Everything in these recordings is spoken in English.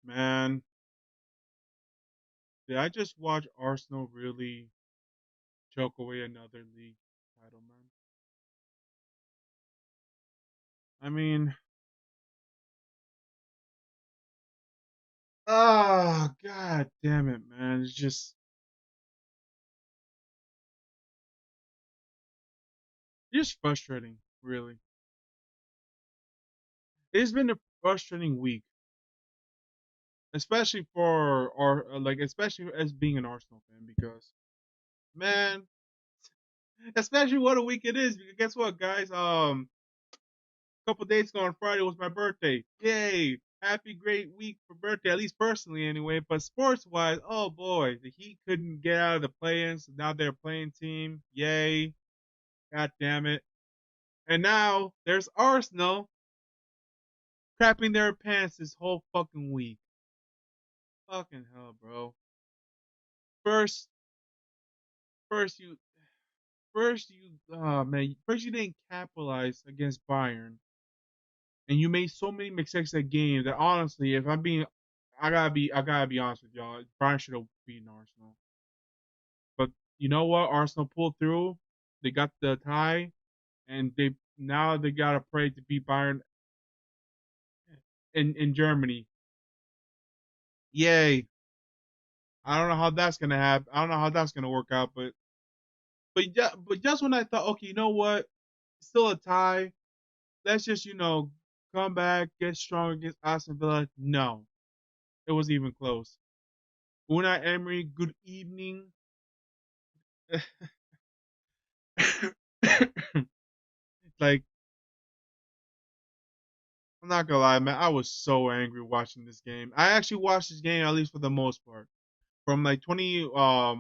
Man, did I just watch Arsenal really choke away another league title, man? I mean, god damn it, man. It's just frustrating, really. It's been a frustrating week, especially for our especially as being an Arsenal fan because man, especially what a week it is. Because guess what, guys? A couple days ago on Friday was my birthday. Yay! Happy great week for birthday, at least personally anyway. But sports wise, oh boy, the Heat couldn't get out of the play-ins. So now they're playing team. Yay! God damn it! And now there's Arsenal crapping their pants this whole fucking week. Fucking hell, bro. First, first you, oh man, first you didn't capitalize against Bayern, and you made so many mistakes that game that honestly, if I'm being, I gotta be honest with y'all. Bayern should have beaten Arsenal, but you know what? Arsenal pulled through. They got the tie, and they gotta pray to beat Bayern in Germany. Yay! I don't know how that's gonna happen. I don't know how that's gonna work out, but just when I thought, okay, you know what? Still a tie. Let's just come back, get strong against Aston Villa. No, it wasn't even close. Unai Emery, good evening. Like, I'm not gonna lie, man. I was so angry watching this game. I actually watched this game at least for the most part. From like 20, I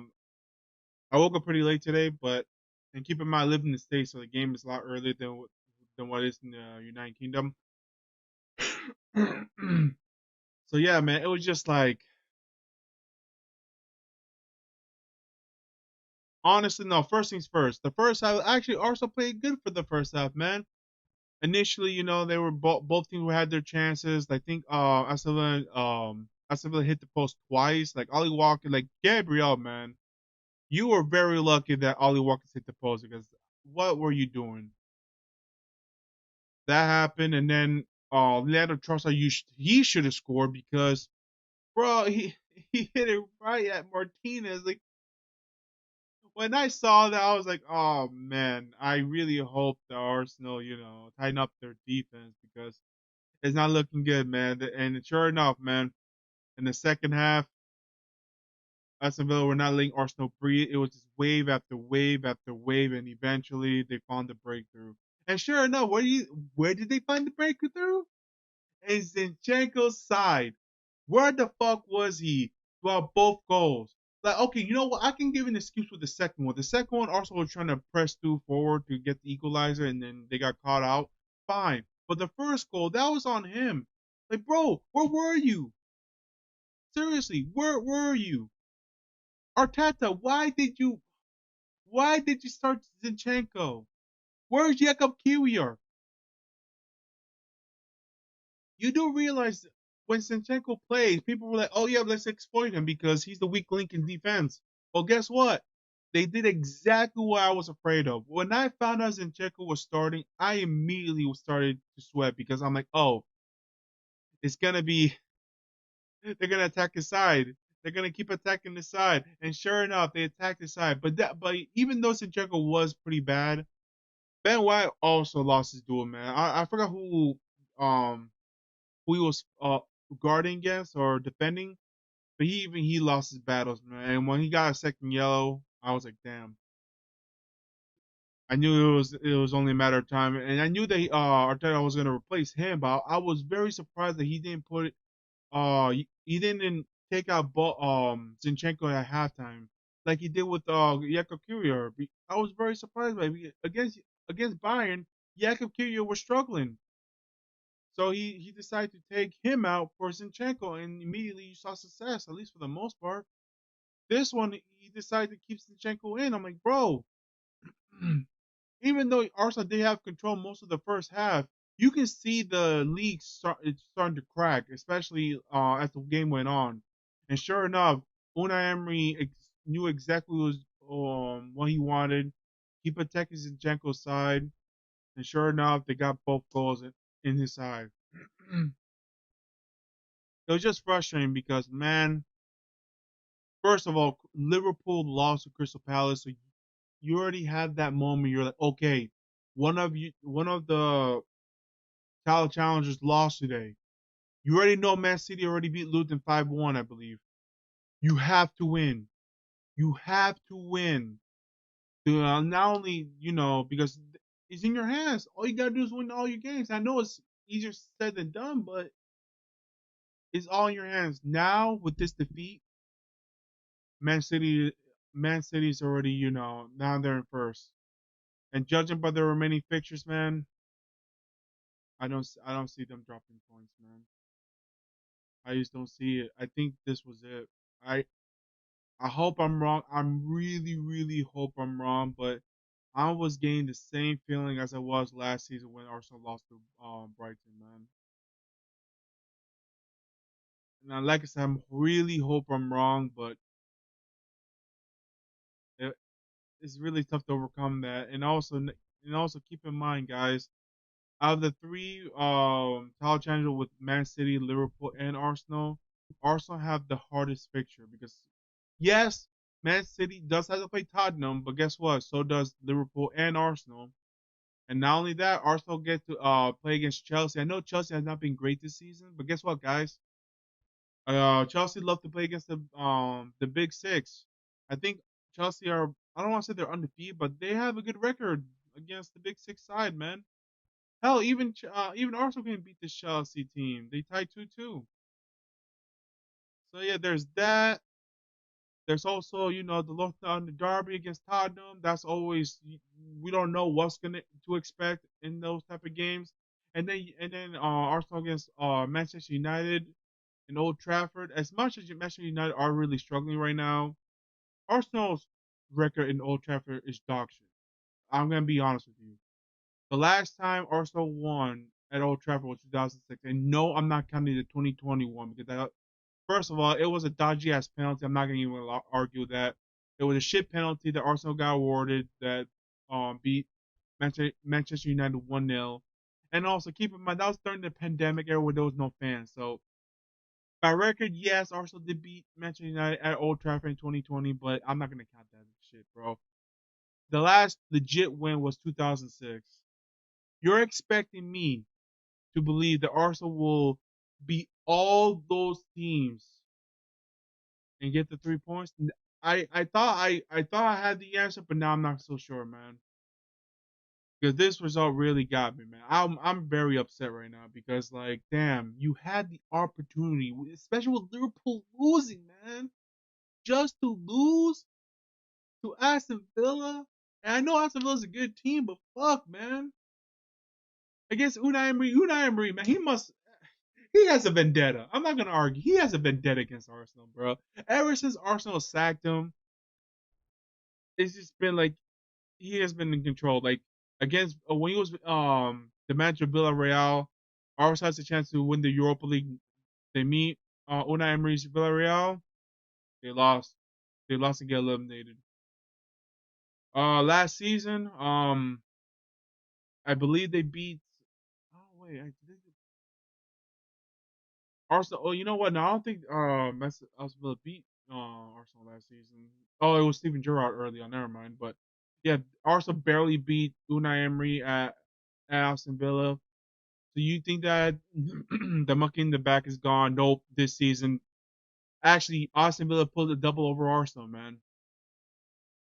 woke up pretty late today, but and keep in mind, I live in the States, so the game is a lot earlier than what it is in the United Kingdom. So yeah, man, it was just like honestly, no. First things first. The first half, actually, Arsenal played good for the first half, man. Initially, they were both teams had their chances. I think Aston Villa hit the post twice. Like Ollie Walker, like Gabriel, man, you were very lucky that Ollie Walker hit the post because what were you doing? That happened, and then Leandro Trossard, he should have scored because bro, he hit it right at Martinez. Like when I saw that, I was like, oh man, I really hope the Arsenal, tighten up their defense because it's not looking good, man. And sure enough, man, in the second half, Aston Villa were not letting Arsenal breathe. It was just wave after wave after wave, and eventually they found the breakthrough. And sure enough, where did they find the breakthrough? In Zinchenko's side. Where the fuck was he throughout both goals? Like, okay, you know what? I can give an excuse with the second one. The second one, Arsenal was trying to press through forward to get the equalizer, and then they got caught out. Fine. But the first goal, that was on him. Like, bro, where were you? Seriously, where were you? Arteta, why did you start Zinchenko? Where's Jakub Kiwior? You do realize when Zinchenko plays, people were like, "Oh yeah, let's exploit him because he's the weak link in defense." Well, guess what? They did exactly what I was afraid of. When I found out Zinchenko was starting, I immediately started to sweat because I'm like, "Oh, it's gonna be they're gonna attack his side. They're gonna keep attacking the side." And sure enough, they attacked the side. But even though Zinchenko was pretty bad, Ben White also lost his duel, man. I forgot who he was guarding against or defending, but he lost his battles, man. And when he got a second yellow, I was like, damn. I knew it was only a matter of time, and I knew that Arteta was gonna replace him, but I was very surprised that he didn't he didn't take out Zinchenko at halftime like he did with Jakub Kiwior. I was very surprised by it. Against Bayern. Jakub Kiwior was struggling. So he decided to take him out for Zinchenko, and immediately you saw success, at least for the most part. This one, he decided to keep Zinchenko in. I'm like, bro, even though Arsenal did have control most of the first half, you can see the league it's starting to crack, especially as the game went on. And sure enough, Unai Emery knew exactly what he wanted. He protected Zinchenko's side, and sure enough, they got both goals in his side. It was just frustrating because, man, first of all, Liverpool lost to Crystal Palace, so you already had that moment. You're like, okay, one of the title challengers lost today. You already know Man City already beat Luton 5-1, I believe. You have to win. You have to win. To, not only, because it's in your hands. All you got to do is win all your games. I know it's easier said than done, but it's all in your hands. Now, with this defeat, Man City, Man City's already, now they're in first. And judging by the remaining fixtures, man, I don't see them dropping points, man. I just don't see it. I think this was it. I I hope I'm wrong. I'm really, really hope I'm wrong, but I was getting the same feeling as I was last season when Arsenal lost to Brighton, man. And like I said, I'm really hope I'm wrong, but it, it's really tough to overcome that. And also keep in mind, guys, out of the three title challenges with Man City, Liverpool, and Arsenal, Arsenal have the hardest fixture because yes, Man City does have to play Tottenham, but guess what? So does Liverpool and Arsenal. And not only that, Arsenal get to play against Chelsea. I know Chelsea has not been great this season, but guess what, guys? Chelsea love to play against the Big Six. I think Chelsea are. I don't want to say they're undefeated, but they have a good record against the Big Six side, man. Hell, even Arsenal can beat this Chelsea team. They tied 2-2. So yeah, there's that. There's also, the derby against Tottenham. That's always we don't know what's gonna to expect in those type of games. And then Arsenal against Manchester United in Old Trafford. As much as Manchester United are really struggling right now, Arsenal's record in Old Trafford is dog shit. I'm gonna be honest with you. The last time Arsenal won at Old Trafford was 2006, and no, I'm not counting the 2021 because first of all, it was a dodgy ass penalty. I'm not going to even argue that. It was a shit penalty that Arsenal got awarded that beat Manchester United 1-0. And also, keep in mind, that was during the pandemic era where there was no fans. So, by record, yes, Arsenal did beat Manchester United at Old Trafford in 2020, but I'm not going to count that shit, bro. The last legit win was 2006. You're expecting me to believe that Arsenal will beat all those teams and get the 3 points. I thought I had the answer, but now I'm not so sure, man. Because this result really got me, man. I'm very upset right now because like, damn, you had the opportunity, especially with Liverpool losing, man, just to lose to Aston Villa. And I know Aston Villa's a good team, but fuck, man, against Unai Emery, man, he has a vendetta. I'm not gonna argue. He has a vendetta against Arsenal, bro. Ever since Arsenal sacked him, it's just been like he has been in control. Like against when he was the manager of Villarreal, Arsenal has a chance to win the Europa League. They meet Unai Emery's Villarreal. They lost. They lost and get eliminated. Last season, I believe they beat. Oh wait, Arsenal. Oh, you know what? No, I don't think Aston Villa beat Arsenal last season. Oh, it was Steven Gerrard early on. Never mind. But yeah, Arsenal barely beat Unai Emery at Aston Villa. So you think that the monkey in the back is gone? Nope. This season, actually, Aston Villa pulled a double over Arsenal. Man,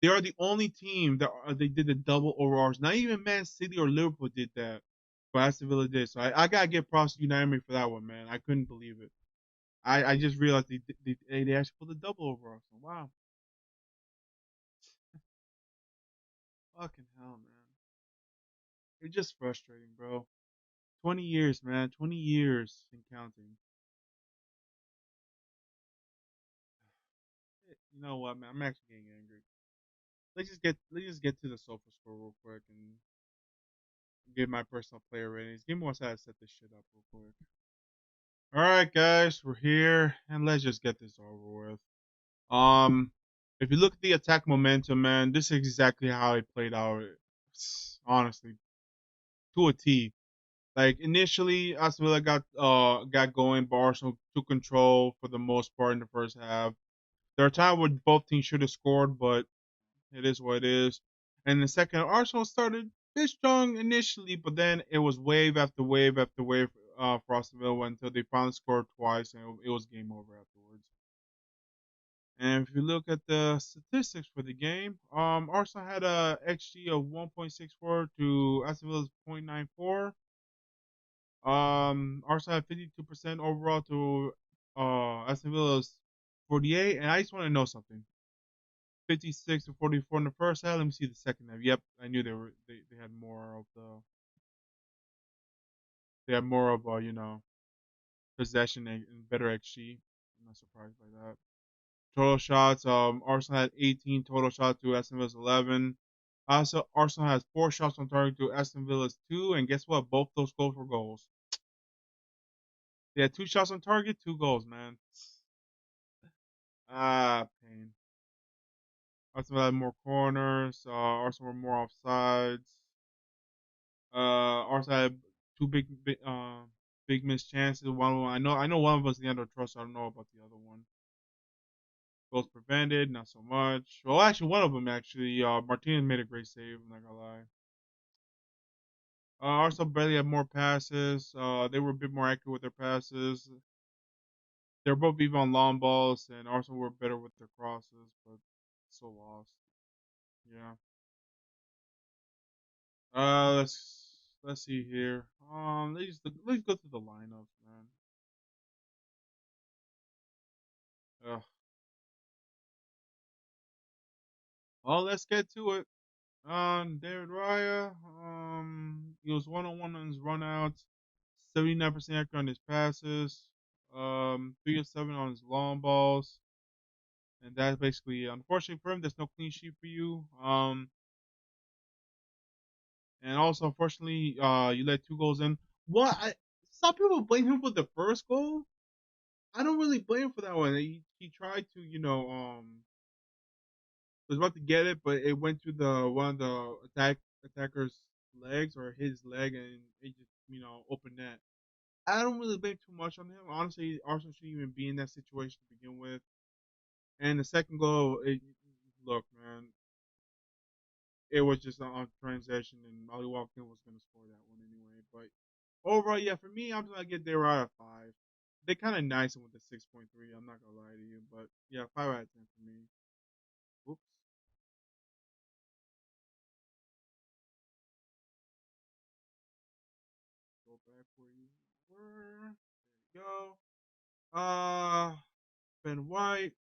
they are the only team that they did a double over Arsenal. Not even Man City or Liverpool did that, but Aston Villa did. So I gotta give props to Unai Emery for that one, man. I couldn't believe it. I just realized they actually pulled a double over Arsenal. Wow, fucking hell, man. It's just frustrating, bro. 20 years, man. 20 years and counting. You know what, man? I'm actually getting angry. Let's just get to the sofa score real quick and give my personal player ratings. Give me one second to set this shit up real quick. All right, guys, we're here, and let's just get this over with. Um, if you look at the attack momentum, man, this is exactly how it played out. Honestly, to a T. Like initially, Aston Villa got going, but Arsenal took control for the most part in the first half. There are times where both teams should have scored, but it is what it is. And the second, Arsenal started a bit strong initially, but then it was wave after wave after wave for Aston Villa until they finally scored twice, and it was game over afterwards. And if you look at the statistics for the game, Arsenal had a xG of 1.64 to Aston Villa's 0.94. Arsenal had 52% overall to Aston Villa's 48. And I just want to know something. 56 to 44 in the first half. Let me see the second half. Yep, I knew they had more of possession and better XG. I'm not surprised by that. Total shots. Arsenal had 18 total shots to Aston Villa's 11. Also, Arsenal has 4 shots on target to Aston Villa's 2, and guess what? Both those goals were goals. They had 2 shots on target, 2 goals, man. Pain. Arsenal had more corners. Arsenal were more offsides. Arsenal had two big missed chances. One I know one of us the under trust. I don't know about the other one. Goals prevented, not so much. Well, actually, one of them actually. Martinez made a great save. I'm not gonna lie. Arsenal barely had more passes. They were a bit more accurate with their passes. They're both even on long balls, and Arsenal were better with their crosses, but still lost. Yeah. Let's see here. Let's go through the lineups, man. Ugh. Well, let's get to it. David Raya. He was 1-on-1 on his runouts. 79% accurate on his passes. 3 of 7 on his long balls. And that's basically, unfortunately for him, there's no clean sheet for you. And also, unfortunately, you let 2 goals in. What? Some people blame him for the first goal. I don't really blame him for that one. He tried to, was about to get it, but it went to the one of the attacker's legs or his leg, and it just opened net. I don't really blame too much on him. Honestly, Arsenal shouldn't even be in that situation to begin with. And the second goal, look, man, it was just on transition, and Ollie Watkins was going to score that one anyway. But overall, yeah, for me, I'm gonna get there out of 5. They kind of nice with the 6.3. I'm not gonna lie to you, but yeah, 5 out of 10 for me. Oops, go back where you were. There you go. Ben White.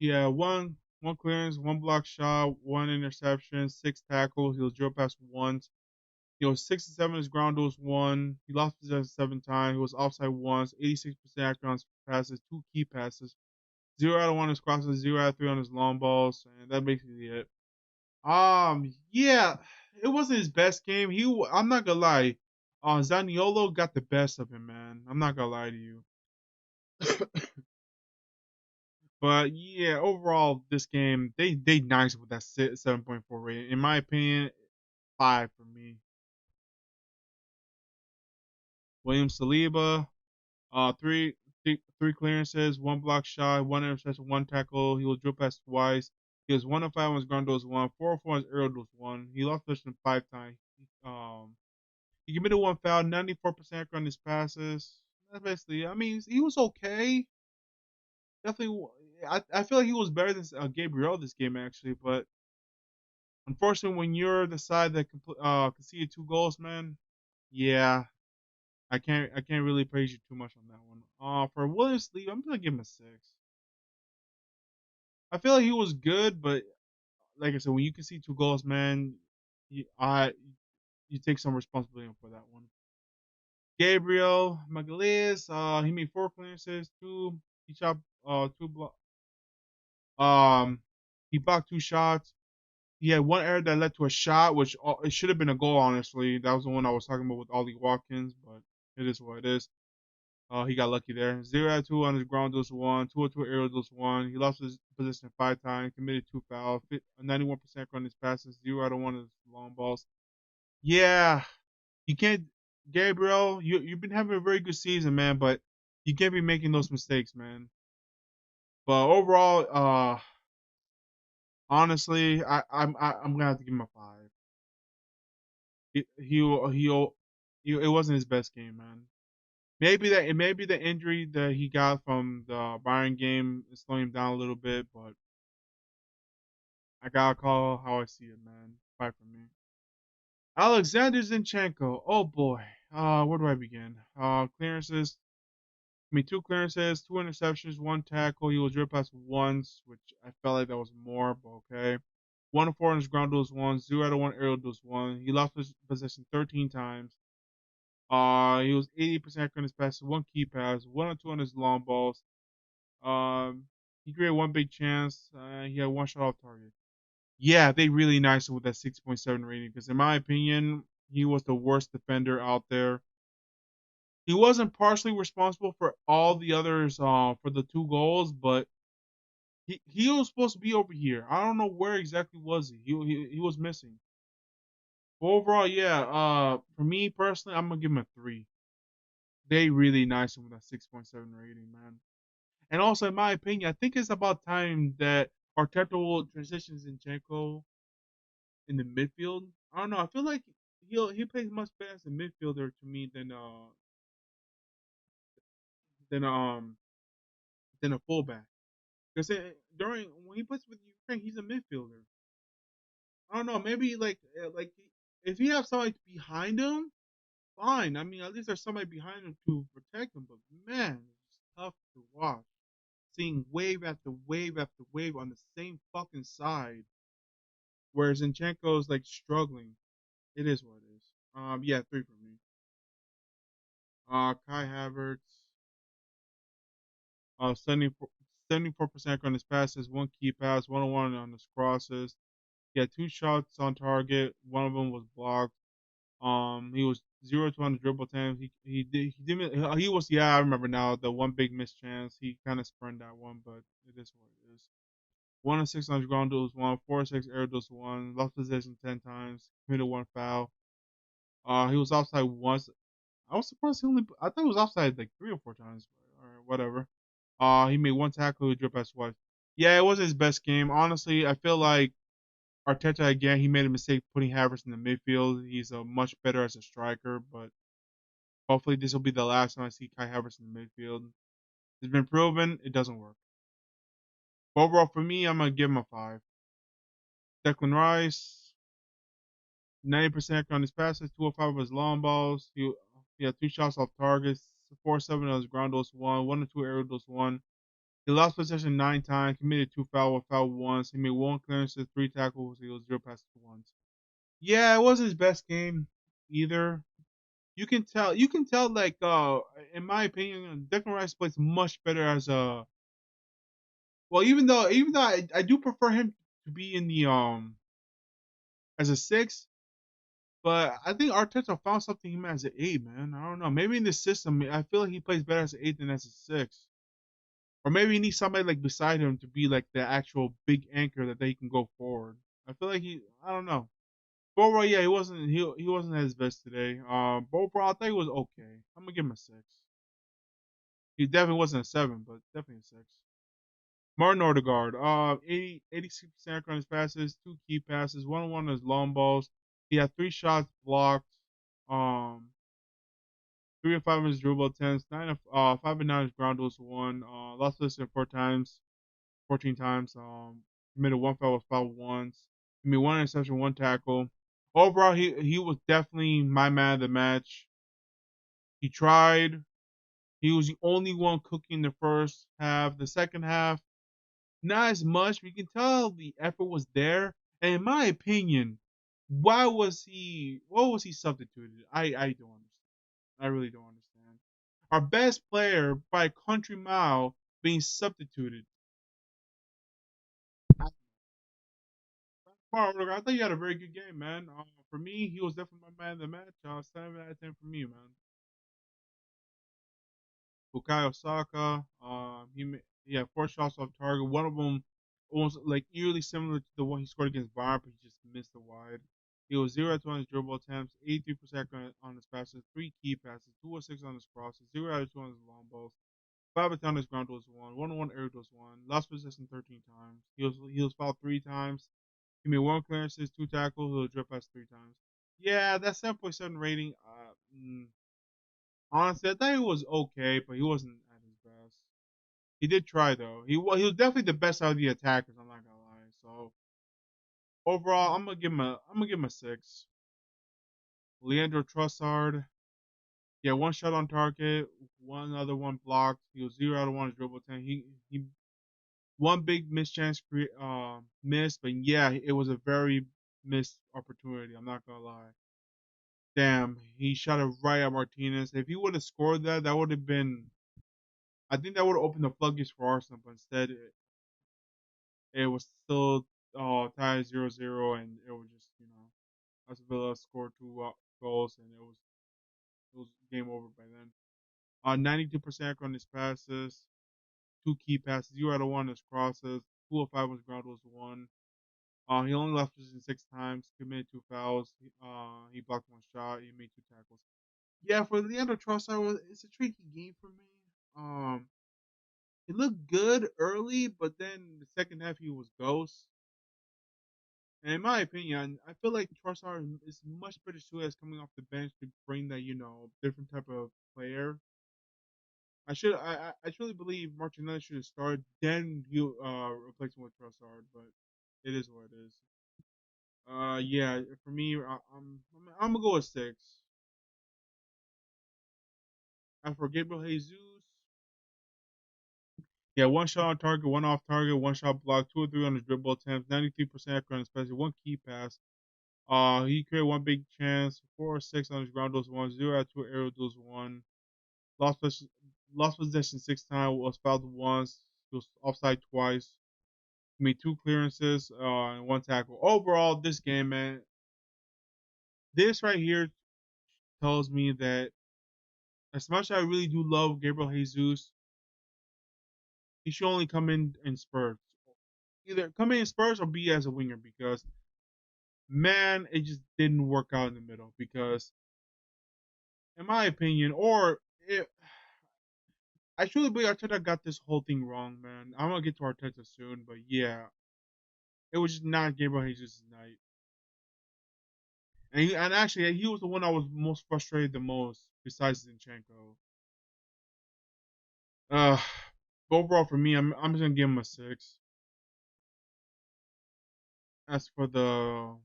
Yeah, one clearance, one block shot, one interception, 6 tackles. He was drilled past once. He was 6 to 7 his ground duels one. He lost possession 7 times. He was offside once. 86% accurate on his passes, 2 key passes. 0 out of 1 on his crosses, 0 out of 3 on his long balls, and that basically it. Yeah, it wasn't his best game. I'm not gonna lie. Zaniolo got the best of him, man. I'm not gonna lie to you. But yeah, overall, this game they nice with that 7.4 rating. In my opinion, 5 for me. William Saliba, three clearances, one block shot, one interception, one tackle. He was drilled past twice. He was 1 of 5 on his ground duels one, 4 of 4 on his aerial duels one. He lost possession 5 times. He committed one foul, 94% on his passes. That's basically. I mean, he was okay. Definitely, I feel like he was better than Gabriel this game actually, but unfortunately, when you're the side that conceded 2 goals, man, yeah, I can't really praise you too much on that one. For Williams Lee, I'm gonna give him a 6. I feel like he was good, but like I said, when you concede 2 goals, man, you take some responsibility for that one. Gabriel Magalhaes, he made 4 clearances, he shot 2 block, um he blocked 2 shots. He had one error that led to a shot, which it should have been a goal. Honestly, that was the one I was talking about with Ollie Watkins, but it is what it is. He got lucky there. 0 out of 2 on his ground dose one, 2 out of 2 aerial dose one. He lost his position 5 times, committed 2 fouls, 91% on his passes, 0 out of 1 of his long balls. Yeah, you can't, Gabriel. You've been having a very good season, man, but you can't be making those mistakes, man. But overall, honestly, I'm gonna have to give him a 5. He it wasn't his best game, man. Maybe the injury that he got from the Bayern game is slowing him down a little bit, but I gotta call how I see it, man. 5 for me. Alexander Zinchenko. Oh boy. Where do I begin? Clearances. I mean, 2 clearances, 2 interceptions, 1 tackle. He was ripped past once, which I felt like that was more, but okay. 1 of 4 on his ground duels one, 0 out of 1 aerial duels one. He lost his possession 13 times. He was 80% on his passes, 1 key pass, 1 or 2 on his long balls. He created 1 big chance. He had 1 shot off target. Yeah, they really nice him with that 6.7 rating because in my opinion, he was the worst defender out there. He wasn't partially responsible for all the others for the 2 goals, but he was supposed to be over here. I don't know where exactly was he. He was missing. But overall, yeah. For me personally, I'm gonna give him a 3. They really nice him with that 6.7 rating, man. And also, in my opinion, I think it's about time that Arteta will transition Zinchenko in the midfield. I don't know. I feel like he plays much better as a midfielder to me than than a fullback. Because during when he plays with Ukraine, he's a midfielder. I don't know. Maybe like if you have somebody behind him, fine. I mean, at least there's somebody behind him to protect him. But man, it's tough to watch. Seeing wave after wave after wave on the same fucking side, whereas Zinchenko's like struggling. It is what it is. Yeah, 3 for me. Kai Havertz, 74% on his passes, 1 key pass, 1-on-1 on his crosses. He had 2 shots on target. One of them was blocked. He was 0 to on the dribble time. He didn't he was yeah I remember now the 1 big missed chance. He kind of spurned that one, but it is what it is. 1 of 6 on his ground duels one, 4 of 6 air duels one, lost possession 10 times, committed 1 foul. He was offside once. I was surprised he only. I thought he was offside like 3 or 4 times, or whatever. He made 1 tackle, he dribbled past twice. Yeah, it wasn't his best game. Honestly, I feel like Arteta again. He made a mistake putting Havertz in the midfield. He's much better as a striker, but hopefully this will be the last time I see Kai Havertz in the midfield. It's been proven it doesn't work. But overall, for me, I'm gonna give him a 5. Declan Rice, 90% on his passes, 205 of his long balls. He had 2 shots off targets, 4-7 on his ground dose one, 1 or 2 aerial dose one. He lost possession 9 times, committed 2 fouls, foul once. He made 1 clearance, 3 tackles. He was 0 passes once. Yeah, it wasn't his best game either. You can tell like in my opinion, Declan Rice plays much better as a well, even though I do prefer him to be in the as a 6, but I think Arteta found something him as an 8, man. I don't know. Maybe in the system, I feel like he plays better as an 8 than as a 6. Or maybe he needs somebody like beside him to be like the actual big anchor that they can go forward. I feel like I don't know. But overall, yeah, he wasn't at his best today. But overall, I think it was okay. I'm gonna give him a 6. He definitely wasn't a 7, but definitely a 6. Martin Odegaard, 86% on his passes, 2 key passes, 1-on-1 on his long balls. He had 3 shots blocked. Um, 3 of 5 on his dribble attempts, 5 and 9 on his ground duels one. Lost possession 4 times, 14 times. Committed 1 foul, was fouled once. He made 1 interception, 1 tackle. Overall, he was definitely my man of the match. He tried. He was the only one cooking the first half. The second half, not as much. We can tell the effort was there. And in my opinion, why was he? What was he substituted? I don't understand. I really don't understand. Our best player by a country mile being substituted. Wow, look, I thought you had a very good game, man. For me, he was definitely my man of the match. 7 out of 10 for me, man. Bukayo Saka, he had 4 shots off target. One of them almost like eerily similar to the one he scored against Bayern, but he just missed it wide. He was 0 out of 2 on his dribble attempts, 83% on his passes, 3 key passes, 2 or 6 on his crosses, 0 out of 2 on his long balls, 5 out of 10 on his ground was 1 air was 1, lost possession 13 times. He was fouled 3 times. He made 1 clearances, 2 tackles, he was drip pass 3 times. Yeah, that 7.7 rating. Honestly, I thought he was okay, but he wasn't at his best. He did try though. He was definitely the best out of the attackers. I'm not gonna lie. So overall, I'm gonna give him a 6. Leandro Trossard, yeah, 1 shot on target, one other one blocked. He was 0 out of 1 his dribble attempt. He one big missed chance missed, but yeah, it was a very missed opportunity. I'm not gonna lie. Damn, he shot it right at Martinez. If he would have scored that, that would have been. I think that would have opened the floodgates for Arsenal, but instead it was still tied 0-0, and it was just Aston Villa scored 2 goals, and it was game over by then. 92% on his passes, 2 key passes, 0 out of 1 his crosses, 2 of 5 on his ground was 1. He only left position 6 times, committed 2 fouls. He blocked 1 shot. He made 2 tackles. Yeah, for Leandro Trossard, it's a tricky game for me. It looked good early, but then the second half he was ghost. And in my opinion, I feel like Trossard is much better suited as coming off the bench to bring that different type of player. I truly believe Martinelli should have started, then you replace him with Trossard, but it is what it is. Yeah, for me, I'm gonna go with 6. As for Gabriel Jesus, yeah, 1 shot on target, 1 off target, 1 shot block, 2 or 3 on his dribble attempts, 93% accurate, especially 1 key pass. He created 1 big chance, 4 or 6 on his ground duels, 1 0 out of 2 aerial duels, 1. Lost possession, lost possession 6 times, was fouled once, he was offside twice. He made 2 clearances, and 1 tackle. Overall, this game, man, this right here tells me that as much as I really do love Gabriel Jesus, he should only come in spurts. Either come in spurts or be as a winger because man, it just didn't work out in the middle. Because in my opinion, I truly believe Arteta got this whole thing wrong, man. I'm gonna get to Arteta soon, but yeah, it was just not Gabriel Jesus' night. And actually, he was the one I was most frustrated the most, besides Zinchenko. Uh, overall for me, I'm just gonna give him a 6. As for the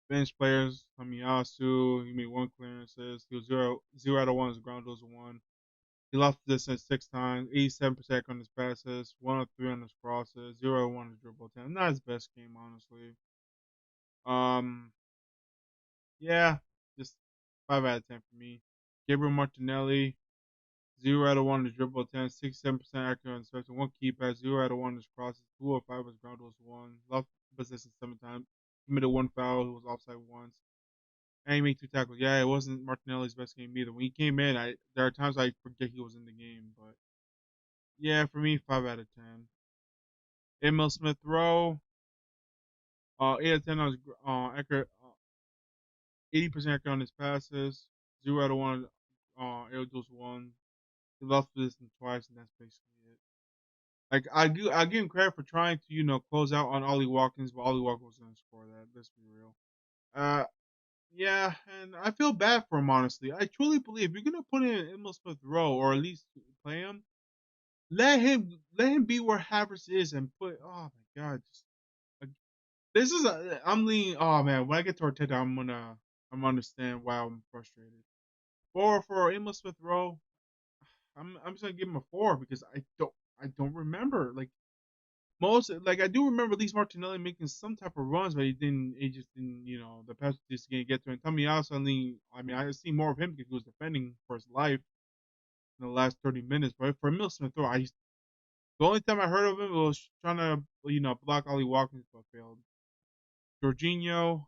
bench players, Tomiyasu, he made 1 clearances. He was 0 out of 1 his ground was 1. He lost this at 6 times, 87% on his passes, 1 of 3 on his crosses, 0 out of 1 on his dribble attempt. Not his best game, honestly. Um, yeah, just 5 out of 10 for me. Gabriel Martinelli, 0 out of 1 on his dribble attempt, 67% accurate on his first, 1 key pass, 0 out of 1 on his crosses, 2 of 5 on his ground was 1. Lost possession 7 times, committed 1 foul, he was offside once. And he made 2 tackles. Yeah, it wasn't Martinelli's best game either. When he came in, there are times I forget he was in the game, but yeah, for me, 5 out of 10. Emil Smith Rowe, 8 out of 10 on his accurate, 80% accurate on his passes, 0 out of 1 air duels 1. He lost position twice, and that's basically it. Like I give him credit for trying to close out on Ollie Watkins, but Ollie Watkins was gonna score that. Let's be real. Uh, yeah, and I feel bad for him honestly. I truly believe if you're gonna put in Emil Smith Rowe or at least play him, let him be where Havertz is and put. Oh my god, this is I'm leaning. Oh man, when I get to Arteta, I'm understand why I'm frustrated. For Emil Smith Rowe, I'm just gonna give him a 4 because I don't remember most I do remember at least Martinelli making some type of runs, but he just didn't the pass just didn't get to him. Tomiyasu, I mean I see more of him because he was defending for his life in the last 30 minutes. But for Emil Smith Rowe, the only time I heard of him was trying to block Ollie Watkins but failed. Jorginho,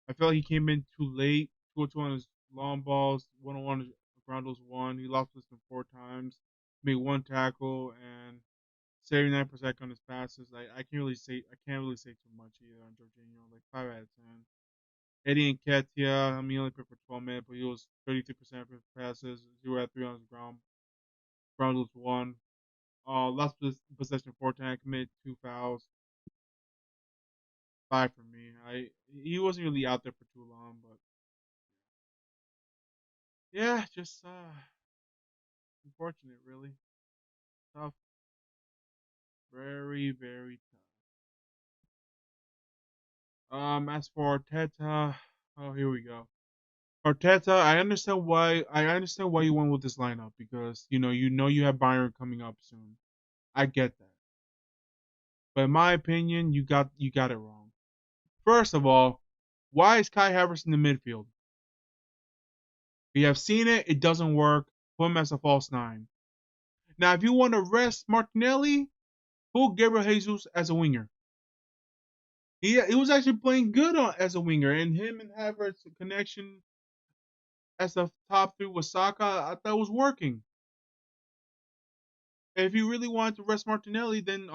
I felt like he came in too late. 2-2 on his long balls, 1-on-1 Groundles one. He lost this 4 times, made one tackle, and 79% on his passes. I can't really say too much either on Jorginho. Like 5 out of 10. Eddie Nketiah, I mean, he only played for 12 minutes, but he was 33% of his passes, 0 out of 3 on his Groundles one. Lost possession 4 times, committed 2 fouls. 5 for me. He wasn't really out there for too long, but yeah, just unfortunate, really tough, very very tough. As for Arteta, oh here we go. Arteta, I understand why you went with this lineup because you know you have Bayern coming up soon. I get that, but in my opinion, you got it wrong. First of all, why is Kai Havertz in the midfield? We have seen it; it doesn't work. Put him as a false nine. Now, if you want to rest Martinelli, put Gabriel Jesus as a winger. He was actually playing good as a winger, and him and Havertz connection as the top three with Saka, I thought was working. And if you really wanted to rest Martinelli, then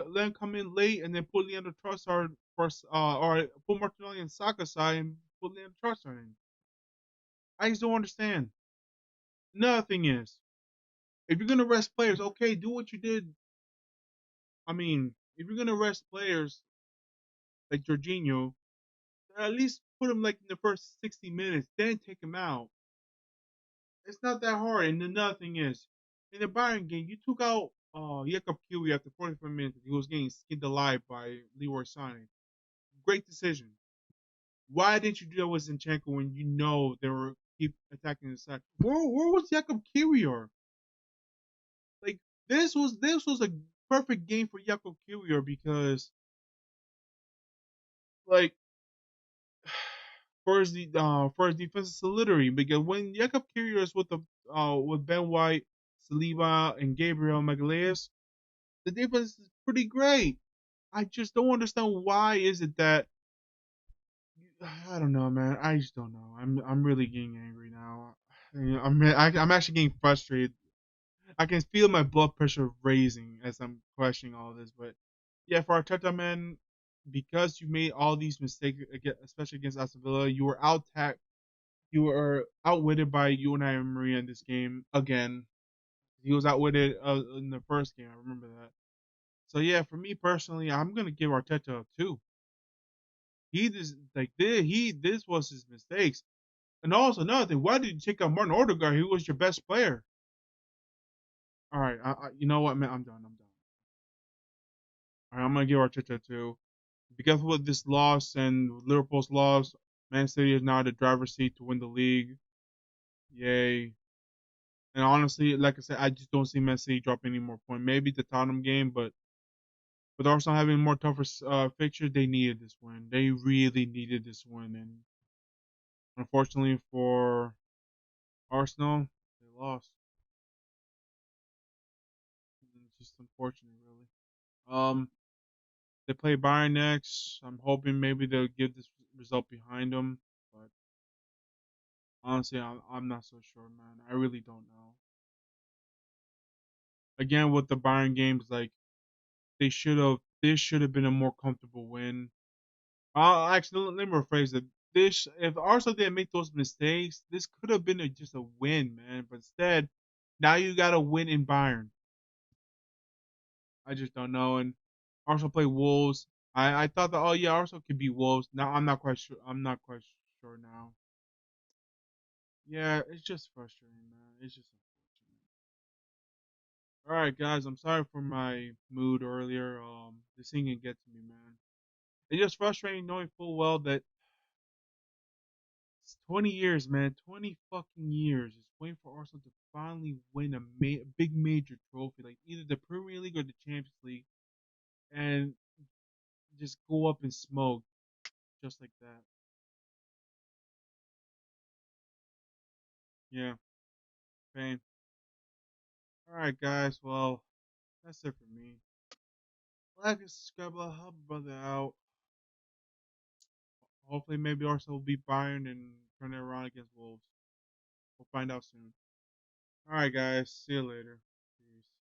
let him come in late and then put Leandro Trossard first, or put Martinelli on Saka's side and put Leandro Trossard in. I just don't understand. Another thing is, if you're gonna rest players, okay, do what you did. I mean, if you're gonna rest players like Jorginho, at least put him like in the first 60 minutes, then take him out. It's not that hard. And another thing is, in the Bayern game, you took out Jakob Kiwi after 45 minutes. He was getting skinned alive by Leroy Sané. Great decision. Why didn't you do that with Zinchenko when you know they were keep attacking the side? Where was Jakob Kiwior? Like this was a perfect game for Jakob Kiwior because like for his defensive solidity because when Jakob Kiwior is with Ben White, Saliba, and Gabriel Magalhaes, the defense is pretty great. I just don't understand why is it that I don't know, man. I just don't know. I'm really getting angry now. I'm actually getting frustrated. I can feel my blood pressure raising as I'm questioning all this. But yeah, for Arteta, man, because you made all these mistakes, especially against Aston Villa, you were outwitted by Unai Emery in this game again. He was outwitted in the first game. I remember that. So yeah, for me personally, I'm gonna give Arteta a 2. He just like this was his mistakes. And also another thing, why did you take out Martin Odegaard? He was your best player. All right, you know what, man? I'm done. I'm done. All right, I'm gonna give Arteta a 2 because with this loss and Liverpool's loss. Man City is now the driver's seat to win the league. Yay! And honestly, like I said, I just don't see Man City dropping any more points. Maybe the Tottenham game, but with Arsenal having more tougher fixtures, they needed this win. They really needed this win, and unfortunately for Arsenal, they lost. It's just unfortunate, really. They play Bayern next. I'm hoping maybe they'll get this result behind them, but honestly, I'm not so sure, man. I really don't know. Again, with the Bayern games, like this should have been a more comfortable win. Actually, let me rephrase it. This, if Arsenal didn't make those mistakes, this could have been just a win, man. But instead, now you got to win in Bayern. I just don't know. And Arsenal play Wolves. I thought that, oh yeah, Arsenal could beat Wolves. Now I'm not quite sure. I'm not quite sure now. Yeah, it's just frustrating, man. It's just unfortunate. All right, guys. I'm sorry for my mood earlier. This thing can get to me, man. It's just frustrating knowing full well that it's 20 years, man. 20 fucking years. Just waiting for Arsenal to finally win a big major trophy, like either the Premier League or the Champions League, and just go up in smoke just like that. Yeah, pain. All right, guys. Well, that's it for me. like and subscribe. Help brother out. Hopefully, maybe Arsenal will beat Bayern and turn it around against Wolves. We'll find out soon. All right, guys. See you later.